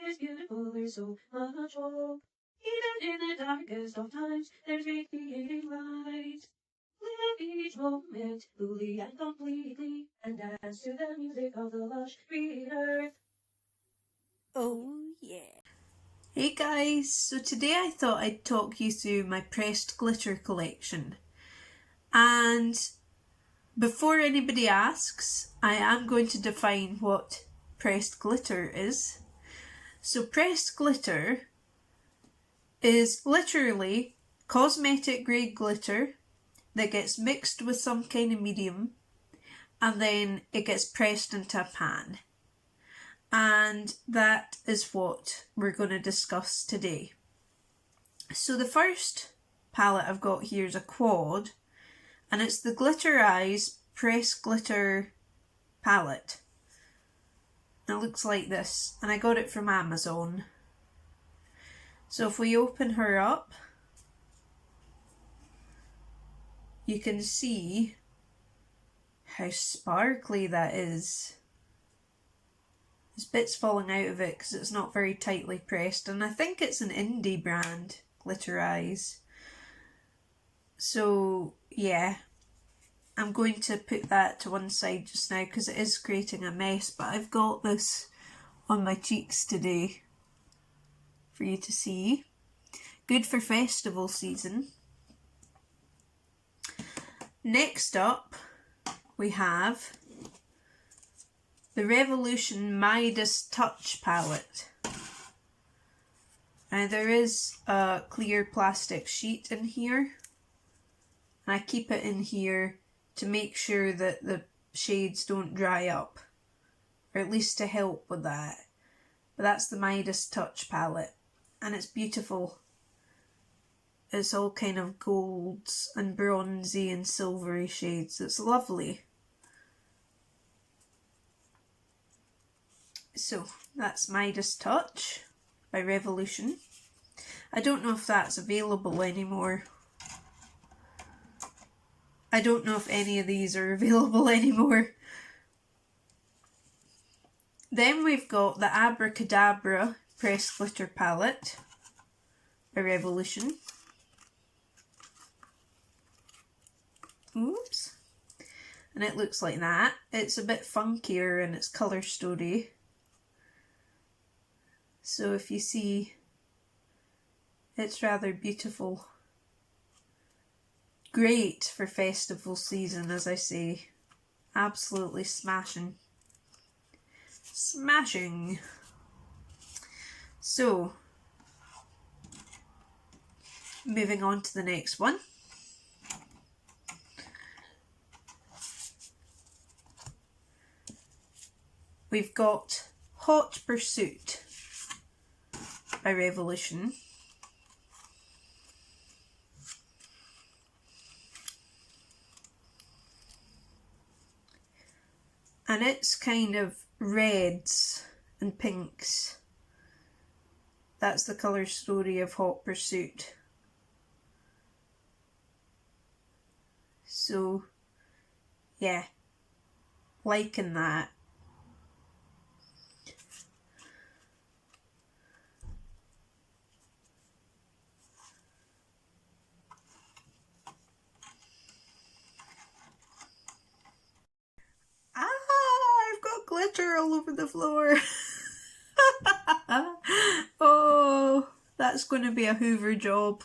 is beautiful, there's so much hope. Even in the darkest of times, there's radiating light. Live each moment fully and completely, and dance to the music of the lush green earth. Oh yeah. Hey guys, so today I thought I'd talk you through my pressed glitter collection. And before anybody asks, I am going to define what pressed glitter is. So pressed glitter is literally cosmetic grade glitter that gets mixed with some kind of medium and then it gets pressed into a pan. And that is what we're going to discuss today. So the first palette I've got here is a quad, and it's the Glitter Eyes Press Glitter palette. It looks like this, and I got it from Amazon. So if we open her up, you can see how sparkly that is. There's bits falling out of it because it's not very tightly pressed, and I think it's an indie brand, Glitter Eyes. So yeah, I'm going to put that to one side just now because it is creating a mess, but I've got this on my cheeks today for you to see. Good for festival season. Next up, we have the Revolution Midas Touch palette. Now there is a clear plastic sheet in here, and I keep it in here to make sure that the shades don't dry up, or at least to help with that. But that's the Midas Touch palette, and it's beautiful. It's all kind of golds and bronzy and silvery shades. It's lovely. So that's Midas Touch by Revolution. I don't know if that's available anymore. I don't know if any of these are available anymore. Then we've got the Abracadabra Press Glitter palette by Revolution. Oops. And it looks like that. It's a bit funkier in its colour story. So if you see, it's rather beautiful. Great for festival season, as I say. Absolutely smashing. Smashing! So, moving on to the next one. We've got Hot Pursuit by Revolution. And it's kind of reds and pinks. That's the colour story of Hot Pursuit. So, yeah, liking that. I've got glitter all over the floor. Oh, that's going to be a Hoover job.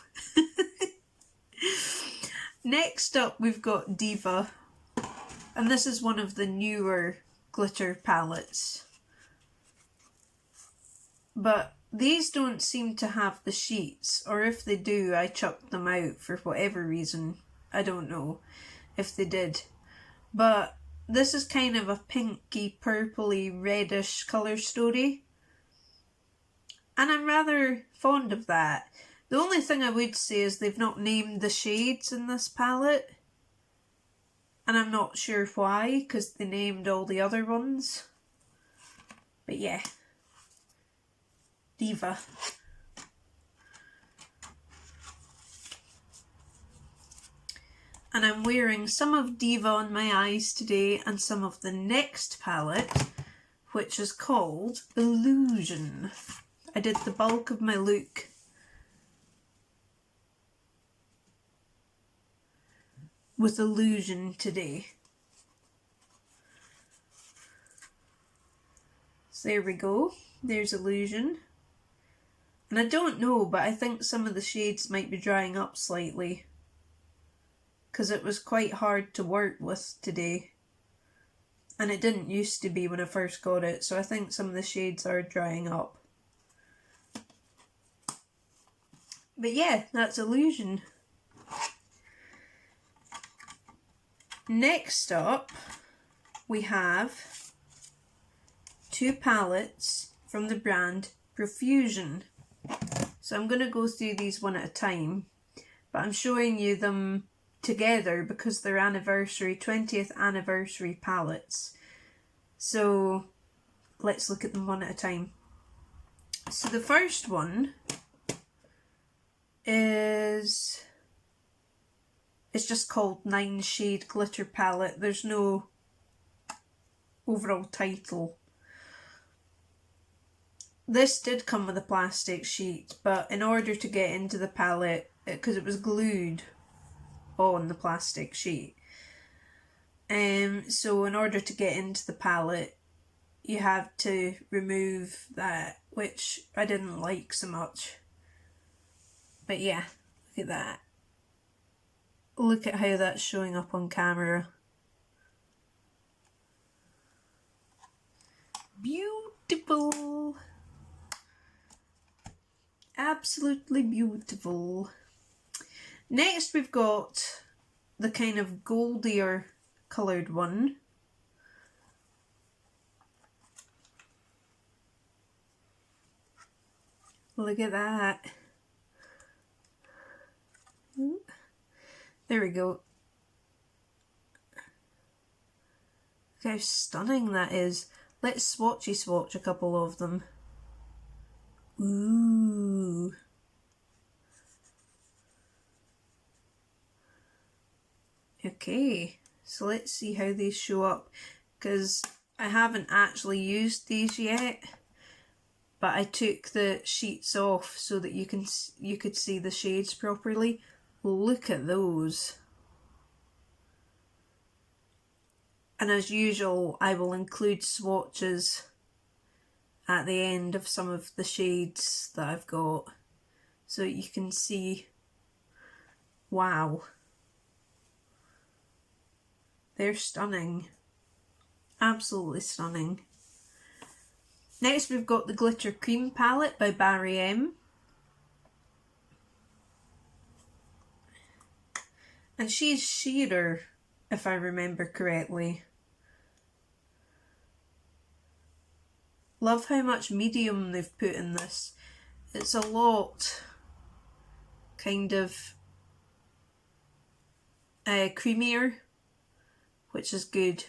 Next up, we've got Diva, and this is one of the newer glitter palettes. But these don't seem to have the sheets, or if they do, I chucked them out for whatever reason. I don't know if they did. But this is kind of a pinky, purpley, reddish colour story. And I'm rather fond of that. The only thing I would say is they've not named the shades in this palette. And I'm not sure why, because they named all the other ones. But yeah. Diva. And I'm wearing some of Diva on my eyes today and some of the next palette, which is called Illusion. I did the bulk of my look with Illusion today. So there we go, there's Illusion. And I don't know, but I think some of the shades might be drying up slightly, because it was quite hard to work with today. And it didn't used to be when I first got it, so I think some of the shades are drying up. But yeah, that's Illusion. Next up, we have 2 palettes from the brand Profusion. So I'm going to go through these one at a time, but I'm showing you them together because they're 20th anniversary palettes. So let's look at them one at a time. So the first one is, it's just called 9 Shade Glitter Palette. There's no overall title. This did come with a plastic sheet, but in order to get into the palette, because it was glued on the plastic sheet, so in order to get into the palette, you have to remove that, which I didn't like so much. But yeah, look at that. Look at how that's showing up on camera. Beautiful. Absolutely beautiful. Next we've got the kind of goldier coloured one. Look at that. There we go. Look how stunning that is. Let's swatchy swatch a couple of them. Ooh. Okay, so let's see how these show up, because I haven't actually used these yet, but I took the sheets off so that you could see the shades properly. Look at those. And as usual, I will include swatches at the end of some of the shades that I've got, so you can see. Wow. They're stunning. Absolutely stunning. Next we've got the Glitter Cream palette by Barry M. And she's sheerer, if I remember correctly. Love how much medium they've put in this. It's a lot kind of creamier, which is good.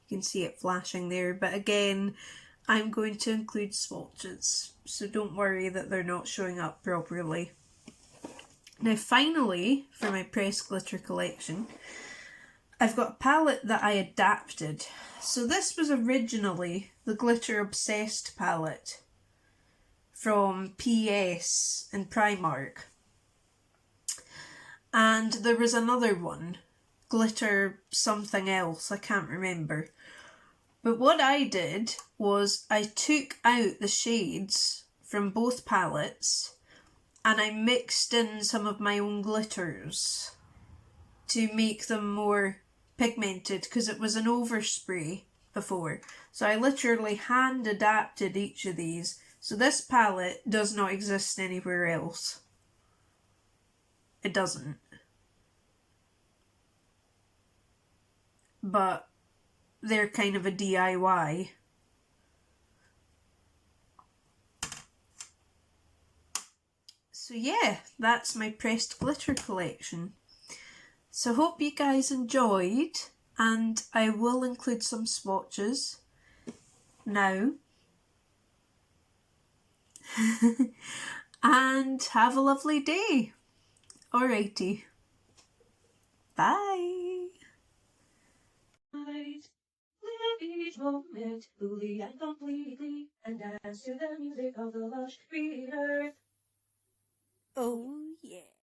You can see it flashing there, but again, I'm going to include swatches, so don't worry that they're not showing up properly. Now finally, for my pressed glitter collection, I've got a palette that I adapted. So this was originally the Glitter Obsessed palette from PS in Primark. And there was another one, Glitter something else, I can't remember. But what I did was I took out the shades from both palettes and I mixed in some of my own glitters to make them more pigmented, because it was an overspray before. So I literally hand adapted each of these. So this palette does not exist anywhere else. It doesn't. But they're kind of a DIY. So yeah, that's my pressed glitter collection. So hope you guys enjoyed, and I will include some swatches now. And have a lovely day. Alrighty. Bye. each moment fully and completely, and dance to the music of the lush green earth.